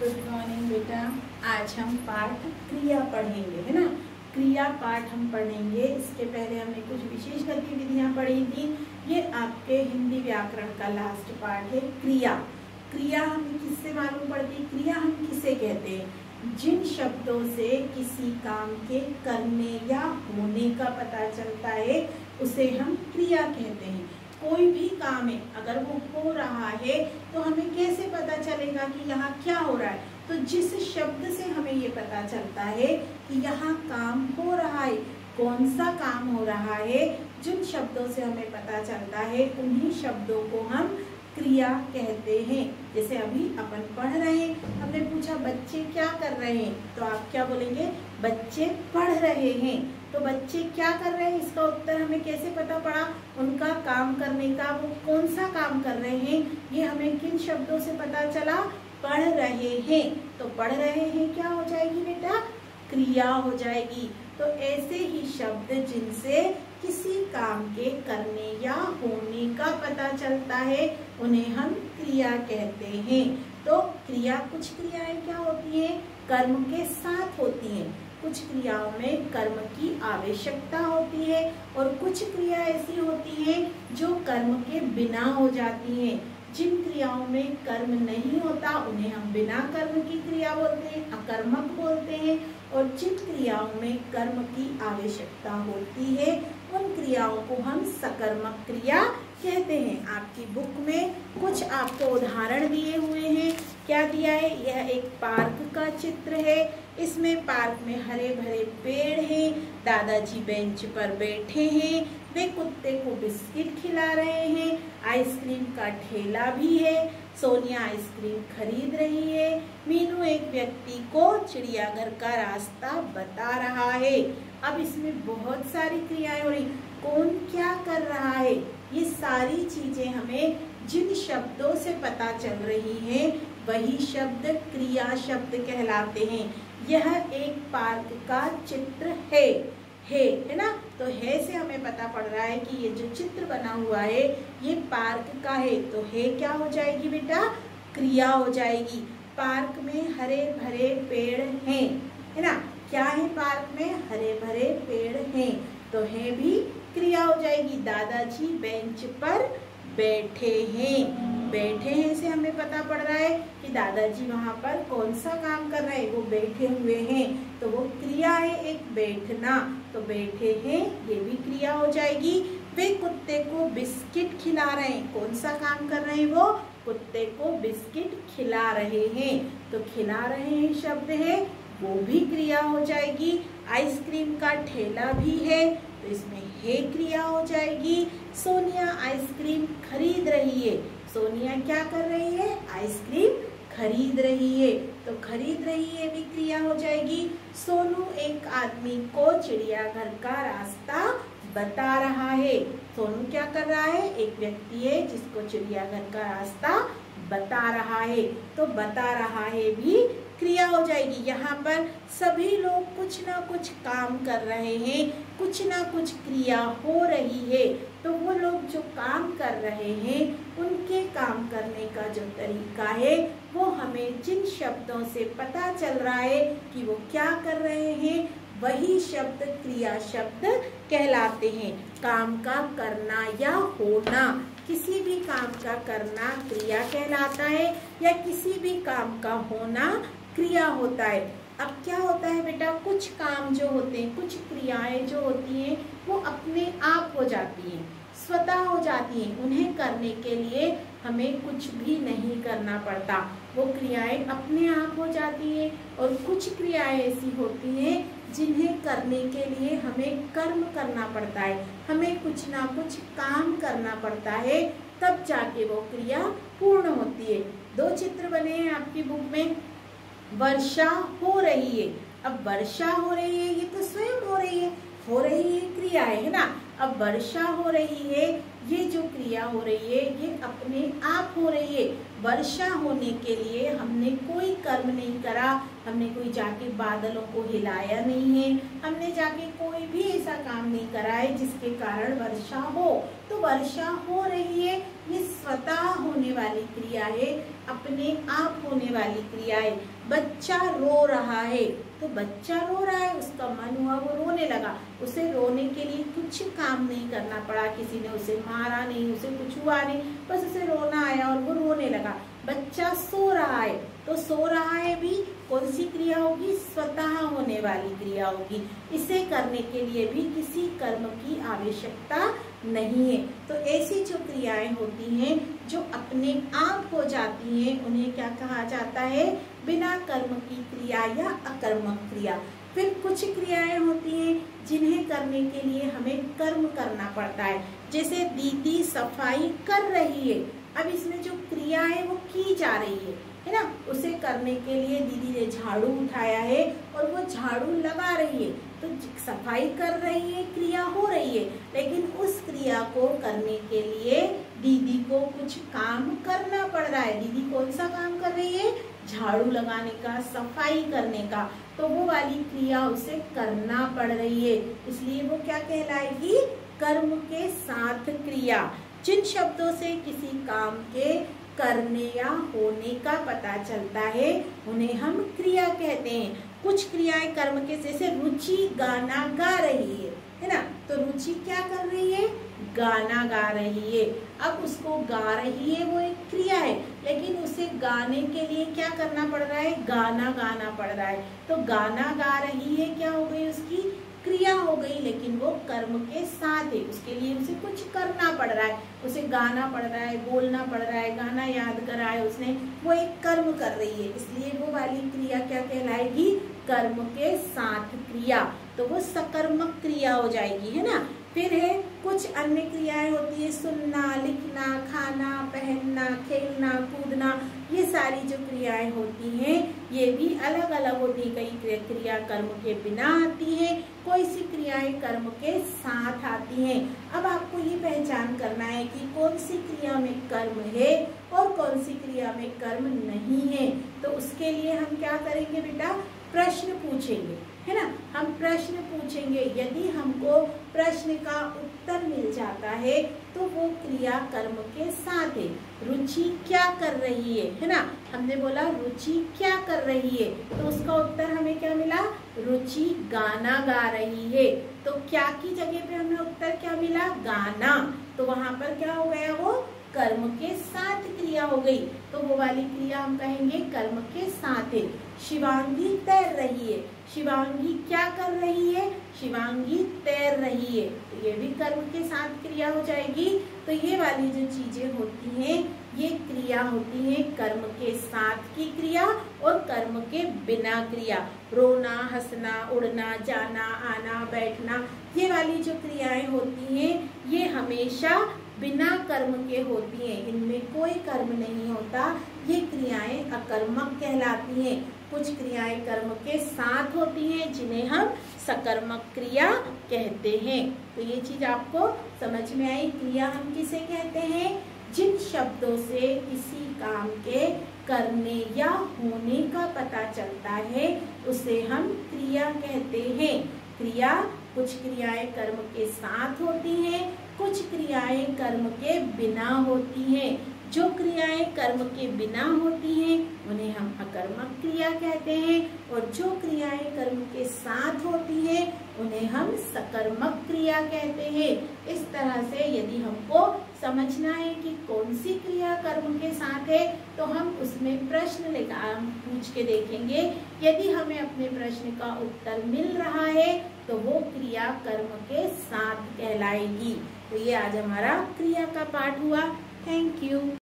Good morning बेटा। आज हम पाठ क्रिया पढ़ेंगे, है ना। क्रिया पाठ हम पढ़ेंगे। इसके पहले हमने कुछ विशेष गतिविधियां पढ़ी थी। ये आपके हिंदी व्याकरण का लास्ट पार्ट है। क्रिया क्रिया हमें किससे मालूम पड़ती है? क्रिया हम किसे कहते हैं? जिन शब्दों से किसी काम के करने या होने का पता चलता है उसे हम क्रिया कहते हैं। कोई भी काम है, अगर वो हो रहा है तो हमें कैसे पता चलेगा कि यहाँ क्या हो रहा है? तो जिस शब्द से हमें ये पता चलता है कि यहाँ काम हो रहा है, कौन सा काम हो रहा है, जिन शब्दों से हमें पता चलता है उन्हीं शब्दों को हम क्रिया कहते हैं। जैसे अभी अपन पढ़ रहे हैं, हमने पूछा बच्चे क्या कर रहे हैं, तो आप क्या बोलेंगे? बच्चे पढ़ रहे हैं। तो बच्चे क्या कर रहे हैं, इसका उत्तर हमें कैसे पता पड़ा? उनका काम करने का, वो कौन सा काम कर रहे हैं, ये हमें किन शब्दों से पता चला? पढ़ रहे हैं। तो पढ़ रहे हैं क्या हो जाएगी बेटा? क्रिया हो जाएगी। तो ऐसे ही शब्द जिनसे किसी काम के करने या होने का पता चलता है उन्हें हम क्रिया कहते हैं। तो क्रिया, कुछ क्रियाएं क्या होती हैं? कर्म के साथ होती हैं। कुछ क्रियाओं में कर्म की आवश्यकता होती है और कुछ क्रिया ऐसी होती है जो कर्म के बिना हो जाती हैं। जिन क्रियाओं में कर्म नहीं होता उन्हें हम बिना कर्म की क्रिया बोलते हैं, अकर्मक बोलते हैं। और जिन क्रियाओं में कर्म की आवश्यकता होती है उन क्रियाओं को हम सकर्मक क्रिया कहते हैं। आपकी बुक में कुछ आपको उदाहरण दिए हुए हैं। क्या दिया है? यह एक पार्क का चित्र है। इसमें पार्क में हरे भरे पेड़ हैं। दादाजी बेंच पर बैठे हैं। वे कुत्ते को बिस्किट खिला रहे हैं। आइसक्रीम का ठेला भी है। सोनिया आइसक्रीम खरीद रही है। मीनू एक व्यक्ति को चिड़ियाघर का रास्ता बता रहा है। अब इसमें बहुत सारी क्रियाएं हो रही। कौन क्या कर रहा है, ये सारी चीजें हमें जिन शब्दों से पता चल रही है वही शब्द क्रिया शब्द कहलाते हैं। यह एक पार्क का चित्र है ना। तो है से हमें पता पड़ रहा है कि ये जो चित्र बना हुआ है ये पार्क का है। तो है क्या हो जाएगी बेटा? क्रिया हो जाएगी। पार्क में हरे भरे पेड़ हैं, है ना। क्या है? पार्क में हरे भरे पेड़ हैं। तो है भी क्रिया हो जाएगी। दादाजी बेंच पर बैठे हैं। बैठे हैं से हमें पता पड़ रहा है कि दादाजी वहां पर कौन सा काम कर रहे हैं? वो बैठे हुए हैं। तो वो क्रिया है एक, बैठना। तो बैठे हैं ये भी क्रिया हो जाएगी। वे कुत्ते को बिस्किट खिला रहे हैं। कौन सा काम कर रहे हैं? वो कुत्ते को बिस्किट खिला रहे हैं। तो खिला रहे हैं शब्द है, वो भी क्रिया हो जाएगी। आइसक्रीम का ठेला भी है तो इसमें है क्रिया हो जाएगी। सोनिया आइसक्रीम खरीद रही है। सोनिया क्या कर रही है? आइसक्रीम खरीद रही है। तो खरीद रही है भी क्रिया हो जाएगी। सोनू एक आदमी को चिड़ियाघर का रास्ता बता रहा है। सोनू क्या कर रहा है? एक व्यक्ति है जिसको चिड़ियाघर का रास्ता बता रहा है। तो बता रहा है भी क्रिया हो जाएगी। यहाँ पर सभी लोग कुछ ना कुछ काम कर रहे हैं, कुछ ना कुछ क्रिया हो रही है। तो वो लोग जो काम कर रहे हैं उनके काम करने का जो तरीका है वो हमें जिन शब्दों से पता चल रहा है कि वो क्या कर रहे हैं वही शब्द क्रिया शब्द कहलाते हैं। काम का करना या होना, किसी भी काम का करना क्रिया कहलाता है या किसी भी काम का होना क्रिया होता है। अब क्या होता है बेटा? कुछ काम जो होते हैं, कुछ क्रियाएं जो होती हैं वो अपने आप हो जाती हैं, स्वतः हो जाती हैं। उन्हें करने के लिए हमें कुछ भी नहीं करना पड़ता, वो क्रियाएं अपने आप हो जाती हैं। और कुछ क्रियाएं ऐसी होती हैं जिन्हें करने के लिए हमें कर्म करना पड़ता है, हमें कुछ ना कुछ काम करना पड़ता है, तब जाके वो क्रिया पूर्ण होती है। दो चित्र बने हैं आपकी बुक में। वर्षा हो रही है। अब वर्षा हो रही है ये तो स्वयं हो रही है क्रिया है ना। अब वर्षा हो रही है ये जो क्रिया हो रही है ये अपने आप हो रही है। वर्षा होने के लिए हमने कोई कर्म नहीं करा, हमने कोई जाके बादलों को हिलाया नहीं है, हमने जाके कोई भी ऐसा काम नहीं करा है जिसके कारण वर्षा हो। तो वर्षा हो रही है, ये स्वतः होने वाली क्रिया है, अपने आप होने वाली क्रिया है। बच्चा रो रहा है, तो बच्चा रो रहा है, उसका मन हुआ वो रोने लगा, उसे रोने के लिए कुछ काम नहीं करना पड़ा, किसी ने उसे मारा नहीं, उसे कुछ हुआ नहीं, बस उसे रोना आया और वो रोने लगा। बच्चा सो रहा है, तो सो रहा है भी कौन सी क्रिया होगी? स्वतः होने वाली क्रिया होगी। इसे करने के लिए भी किसी कर्म की आवश्यकता नहीं है। तो ऐसी जो क्रियाएं होती हैं जो अपने आप हो जाती हैं उन्हें क्या कहा जाता है? बिना कर्म की क्रिया या अकर्मक क्रिया। फिर कुछ क्रियाएं होती हैं जिन्हें करने के लिए हमें कर्म करना पड़ता है। जैसे दीदी सफाई कर रही है, अब इसमें जो क्रिया है वो की जा रही है ना, उसे करने के लिए दीदी ने झाड़ू उठाया है और वो झाड़ू लगा रही है, तो सफाई कर रही है, क्रिया हो रही है, लेकिन उस क्रिया को करने के लिए दीदी को कुछ काम करना पड़ रहा है। दीदी कौन सा काम कर रही है? झाड़ू लगाने का, सफाई करने का, तो वो वाली क्रिया उसे करना पड़ रही है, इसलिए वो क्या कहलाएगी? कर्म के साथ क्रिया। जिन शब्दों से किसी काम के करने या होने का पता चलता है उन्हें हम क्रिया कहते हैं। कुछ क्रियाएं कर्म के, जैसे रुचि गाना गा रही है ना, तो रुचि क्या कर रही है? गाना गा रही है। अब उसको गा रही है वो एक क्रिया है, लेकिन उसे गाने के लिए क्या करना पड़ रहा है? गाना गाना पड़ रहा है। तो गाना गा रही है क्या हो गई? उसकी क्रिया हो गई, लेकिन वो कर्म के साथ है, उसके लिए उसे कुछ करना पड़ रहा है, उसे गाना पड़ रहा है, बोलना पड़ रहा है, गाना याद करा है उसने, वो एक कर्म कर रही है, इसलिए वो वाली क्रिया क्या कहलाएगी? कर्म के साथ क्रिया। तो वो सकर्मक क्रिया हो जाएगी, है ना। फिर है कुछ अन्य क्रियाएं होती है, सुनना, लिखना, खाना, पहनना, खेलना, कूदना, ये सारी जो क्रियाएं होती हैं ये भी अलग अलग होती है। कई क्रिया कर्म के बिना आती है, कोई सी क्रियाएं कर्म के साथ आती हैं। अब आपको ये पहचान करना है कि कौन सी क्रिया में कर्म है और कौन सी क्रिया में कर्म नहीं है। तो उसके लिए हम क्या करेंगे बेटा? प्रश्न पूछेंगे, है ना। हम प्रश्न पूछेंगे, यदि हमको प्रश्न का उत्तर मिल जाता है तो वो क्रिया कर्म के साथ है। रुचि क्या कर रही है ना, हमने बोला रुचि क्या कर रही है, तो उसका उत्तर हमें क्या मिला? रुचि गाना गा रही है। तो क्या की जगह पे हमें उत्तर क्या मिला? गाना। तो वहां पर क्या हो गया? वो कर्म के साथ क्रिया हो गई, तो वो वाली क्रिया हम कहेंगे कर्म के साथ है। शिवांगी तैर रही है, शिवांगी क्या कर रही है? शिवांगी तैर रही है, तो ये भी कर्म के साथ क्रिया हो जाएगी। तो ये वाली जो चीजें होती हैं ये क्रिया होती है कर्म के साथ की क्रिया और कर्म के बिना क्रिया। रोना, हंसना, उड़ना, जाना, आना, बैठना, ये वाली जो क्रियाएं होती हैं ये हमेशा बिना कर्म के होती हैं, इनमें कोई कर्म नहीं होता। ये क्रियाएं अकर्मक कहलाती हैं। कुछ क्रियाएं कर्म के साथ होती हैं जिन्हें हम सकर्मक क्रिया कहते हैं। तो ये चीज आपको समझ में आई। क्रिया हम किसे कहते हैं? जिन शब्दों से किसी काम के करने या होने का पता चलता है उसे हम क्रिया कहते हैं। क्रिया, कुछ क्रियाएं कर्म के साथ होती हैं, कुछ क्रियाएं कर्म के बिना होती हैं। जो क्रियाएं कर्म के बिना होती हैं उन्हें हम अकर्मक क्रिया कहते हैं और जो क्रियाएं कर्म के साथ होती हैं उन्हें हम सकर्मक क्रिया कहते हैं। इस तरह से यदि हमको समझना है कि कौन सी क्रिया कर्म के साथ है तो हम उसमें प्रश्न पूछ के देखेंगे। यदि हमें अपने प्रश्न का उत्तर मिल रहा है तो वो क्रिया कर्म के साथ कहलाएगी। तो ये आज हमारा क्रिया का पाठ हुआ। Thank you.